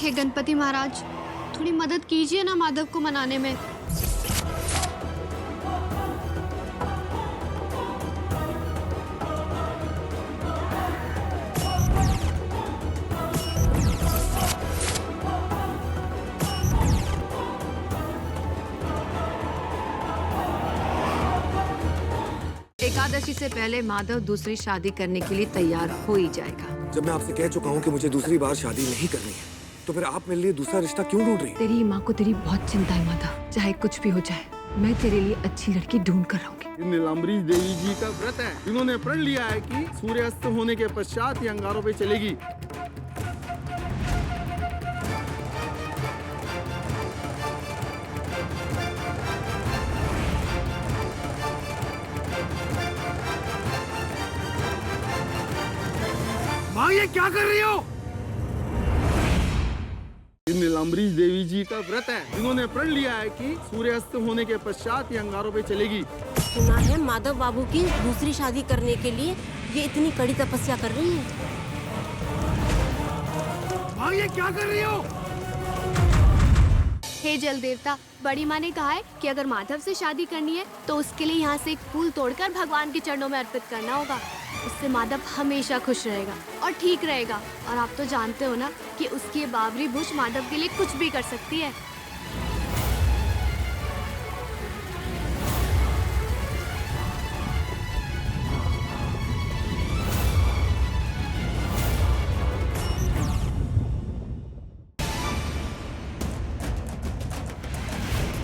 हे गणपति महाराज, थोड़ी मदद कीजिए ना माधव को मनाने में। एकादशी से पहले माधव दूसरी शादी करने के लिए तैयार हो ही जाएगा। जब मैं आपसे कह चुका हूँ कि मुझे दूसरी बार शादी नहीं करनी है, तो फिर आप मेरे लिए दूसरा रिश्ता क्यों ढूंढ रही हैं? तेरी माँ को तेरी बहुत चिंता है माधव। चाहे कुछ भी हो जाए, मैं तेरे लिए अच्छी लड़की ढूंढ कर रहूंगी। नीलाम्बरी देवी जी का व्रत है। इन्होंने प्रण लिया है कि सूर्यास्त होने के पश्चात ये अंगारों पे चलेगी। माँ, ये क्या कर रही हो? नीलाम्बरी देवी जी का व्रत है। इन्होंने प्रण लिया है कि सूर्यास्त होने के पश्चात ये अंगारों पे चलेगी। सुना है माधव बाबू की दूसरी शादी करने के लिए ये इतनी कड़ी तपस्या कर रही है। माँ, ये क्या कर रही हो? हे जल देवता, बड़ी माँ ने कहा है कि अगर माधव से शादी करनी है तो उसके लिए यहाँ से एक फूल तोड़कर भगवान के चरणों में अर्पित करना होगा। उससे माधव हमेशा खुश रहेगा और ठीक रहेगा। और आप तो जानते हो ना कि उसकी ये बाबरी बुश माधव के लिए कुछ भी कर सकती है।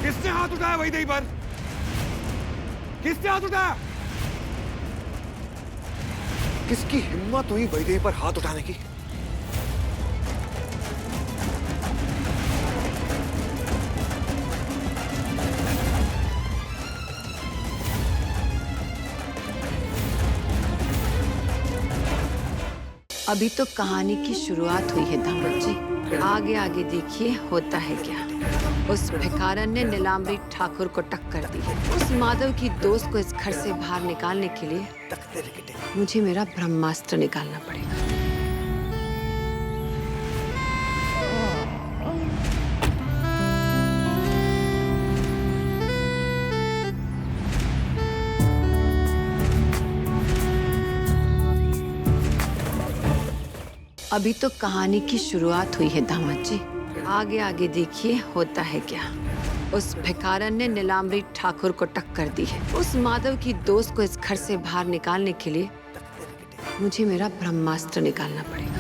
किसने हाथ उठाया वैदेही पर? किसने हाथ उठाया? किसकी हिम्मत हुई वैदेही पर हाथ उठाने की? अभी तो कहानी की शुरुआत हुई है दामद जी। आगे आगे देखिए होता है क्या। उस भिखारन ने नीलाम्बरी ठाकुर को टक्कर दी। उस माधव की दोस्त को इस घर से बाहर निकालने के लिए मुझे मेरा ब्रह्मास्त्र निकालना पड़ेगा। अभी तो कहानी की शुरुआत हुई है दामद जी। आगे आगे देखिए होता है क्या। उस भिखारन ने नीलाम्बरी ठाकुर को टक्कर दी है। उस माधव की दोस्त को इस घर से बाहर निकालने के लिए मुझे मेरा ब्रह्मास्त्र निकालना पड़ेगा।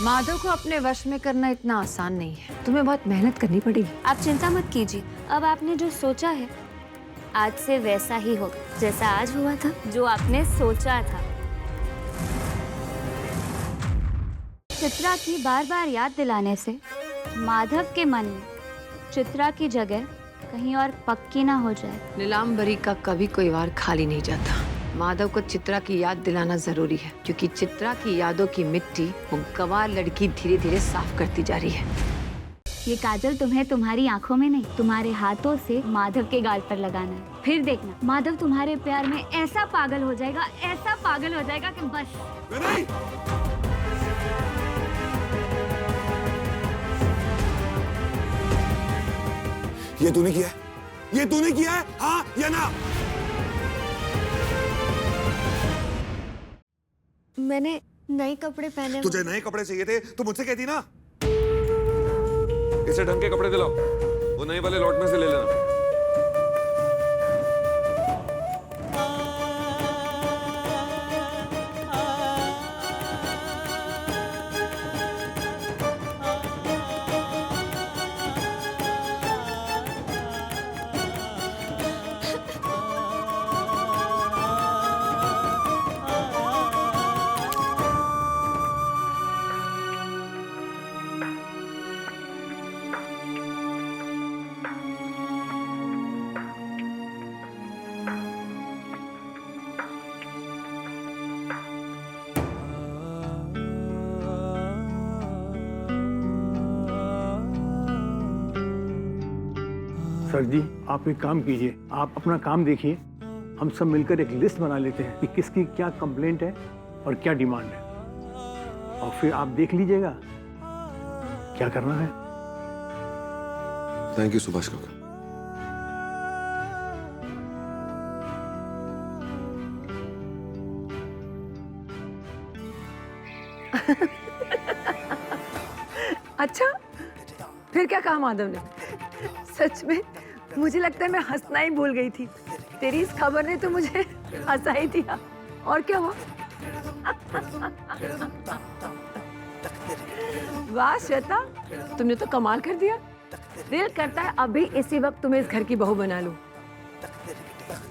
माधव को अपने वश में करना इतना आसान नहीं है। तुम्हें बहुत मेहनत करनी पड़ेगी। आप चिंता मत कीजिए। अब आपने जो सोचा है आज से वैसा ही होगा जैसा आज हुआ था, जो आपने सोचा था। चित्रा की बार बार याद दिलाने से माधव के मन में चित्रा की जगह कहीं और पक्की ना हो जाए। नीलाम्बरी का कभी कोई वार खाली नहीं जाता। माधव को चित्रा की याद दिलाना जरूरी है, क्योंकि चित्रा की यादों की मिट्टी वो गंवार लड़की धीरे धीरे साफ करती जा रही है। ये काजल तुम्हें तुम्हारी आंखों में नहीं, तुम्हारे हाथों से माधव के गाल पर लगाना है। फिर देखना माधव तुम्हारे प्यार में ऐसा पागल हो जाएगा, ऐसा पागल हो जाएगा कि बस। ये तूने किया है? ये तूने किया है? हाँ या ना? मैंने नए कपड़े पहने। तुझे नए कपड़े चाहिए थे तो मुझसे कहती ना। इसे ढंग के कपड़े दिलाओ, वो नए वाले लॉट में से ले लेना। सर जी, आप एक काम कीजिए, आप अपना काम देखिए, हम सब मिलकर एक लिस्ट बना लेते हैं कि किसकी क्या कंप्लेंट है और क्या डिमांड है, और फिर आप देख लीजिएगा क्या करना है। थैंक यू सुभाष काका। अच्छा, फिर क्या कहा माधव ने? सच में मुझे लगता है मैं हंसना ही भूल गई थी। तेरी इस खबर ने तो मुझे हंसा ही दिया। और क्या हुआ? वाह श्वेता, तुमने तो कमाल कर दिया। दिल करता है अभी इसी वक्त तुम्हें इस घर की बहू बना लूं।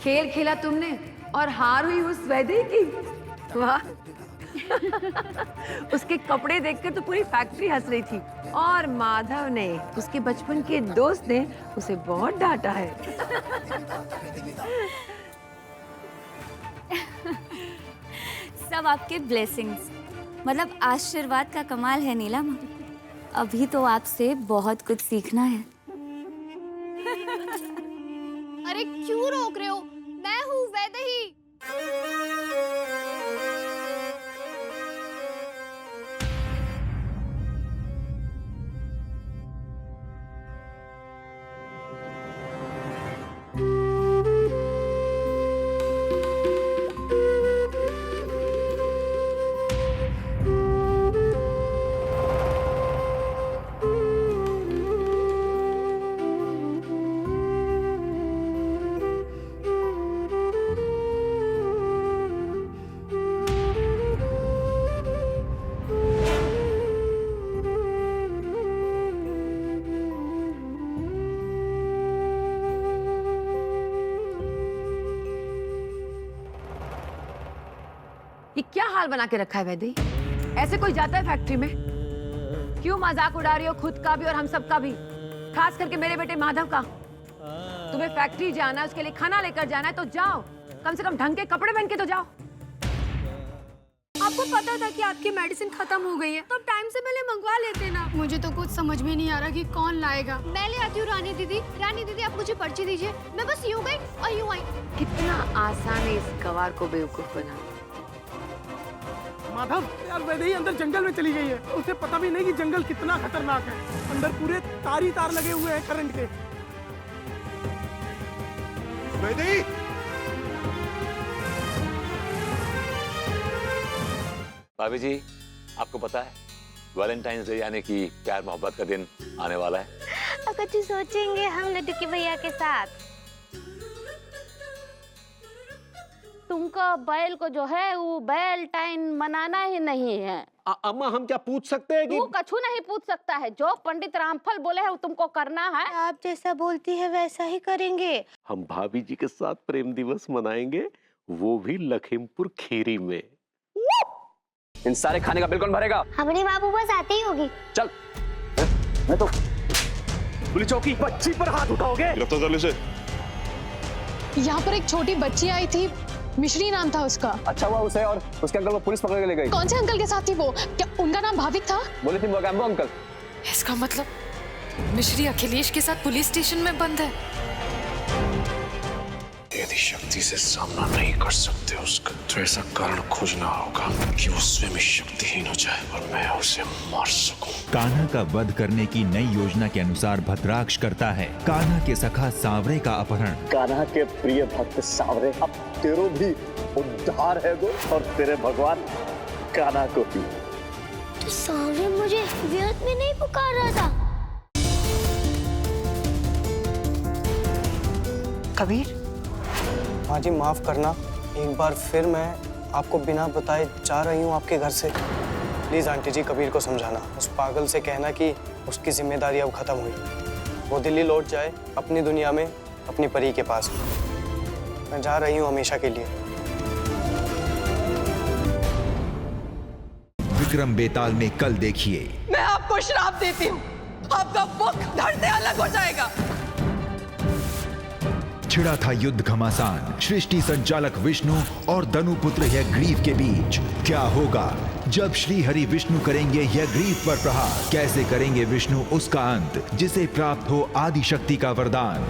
खेल खेला तुमने और हार हुई उस वैदेही की। वाह। उसके कपड़े देखकर तो पूरी फैक्ट्री हंस रही थी, और माधव ने, उसके बचपन के दोस्त ने उसे बहुत डांटा है। सब आपके ब्लेसिंग्स, मतलब आशीर्वाद का कमाल है नीलम। अभी तो आपसे बहुत कुछ सीखना है। अरे क्यों रोक रहे हो? मैं हूँ वैदेही। ये क्या हाल बना के रखा है वैदेही? ऐसे कोई जाता है फैक्ट्री में? क्यों मजाक उड़ा रही हो खुद का भी और हम सब का भी, खास करके मेरे बेटे माधव का? तुम्हें फैक्ट्री जाना है, उसके लिए खाना लेकर जाना है तो जाओ, कम से कम ढंग के कपड़े पहन के तो जाओ। आपको पता था कि आपकी मेडिसिन खत्म हो गई है, तो टाइम से पहले मंगवा लेते ना। मुझे तो कुछ समझ में नहीं आ रहा कि कौन लाएगा। मैं ले आती हूँ रानी दीदी। रानी दीदी आप मुझे पर्ची दीजिए, मैं बस यूं गई और यूं आई। कितना आसान है इस गवार को बेवकूफ बनाना। माधव, यार वैदेही अंदर जंगल में चली गई है, उसे पता भी नहीं कि जंगल कितना खतरनाक है। अंदर पूरे तार तार लगे हुए हैं करंट के। वैदेही! भाभी जी, आपको पता है वैलेंटाइंस डे यानी कि प्यार मोहब्बत का दिन आने वाला है। अगर जी सोचेंगे हम लड्डू के भैया के साथ, तुमको बैल को जो है वो वैलेंटाइन मनाना ही नहीं है। अम्मा, हम क्या पूछ सकते हैं कि तू कछु नहीं पूछ सकता है, जो पंडित रामफल बोले है वो तुमको करना है। आप जैसा बोलती है वैसा ही करेंगे। हम भाभी जी के साथ प्रेम दिवस मनाएंगे, वो भी लखीमपुर खीरी में। इन सारे खाने का बिल कौन भरेगा? हमारी बाबू बस आती ही होगी। चल, मैं तो पुलिस चौकी। बच्ची पर हाथ उठाओगे? गिरफ्तार कर ले इसे। यहाँ पर एक छोटी बच्ची आई थी, मिश्री नाम था उसका। अच्छा हुआ उसे और उसके अंकल को पुलिस पकड़ के ले गई। कौन से अंकल के साथ थी वो? क्या उनका नाम भाविक था? बोले थी मोगैम्बो अंकल। इसका मतलब मिश्री अखिलेश के साथ पुलिस स्टेशन में बंद है। यदि शक्ति से सामना नहीं कर सकते उसका, तो ऐसा कारण खोजना होगा कि वो स्वयं शक्तिहीन हो जाए और मैं उसे मार सकूं। कान्हा का वध करने की नई योजना के अनुसार भद्राक्ष करता है कान्हा के सखा सांवरे का अपहरण। कान्हा के प्रिय भक्त सांवरे, अब तेरो भी उद्धार है गो, और तेरे भगवान कान्हा को भी। तो सांवरे मुझे व्यर्थ में नहीं पुकार रहा था। कबीर, हाँ जी, माफ करना, एक बार फिर मैं आपको बिना बताए जा रही हूँ आपके घर से। प्लीज आंटी जी, कबीर को समझाना, उस पागल से कहना कि उसकी जिम्मेदारी अब खत्म हुई, वो दिल्ली लौट जाए अपनी दुनिया में, अपनी परी के पास। मैं जा रही हूँ हमेशा के लिए। विक्रम बेताल में कल देखिए। मैं आपको श्राप देती हूँ, आपका मुख धड़ से अलग हो जाएगा। छिड़ा था युद्ध घमासान सृष्टि संचालक विष्णु और धनुपुत्र यज्ञग्रीव के बीच। क्या होगा जब श्री हरि विष्णु करेंगे यज्ञग्रीव पर प्रहार? कैसे करेंगे विष्णु उसका अंत जिसे प्राप्त हो आदि शक्ति का वरदान?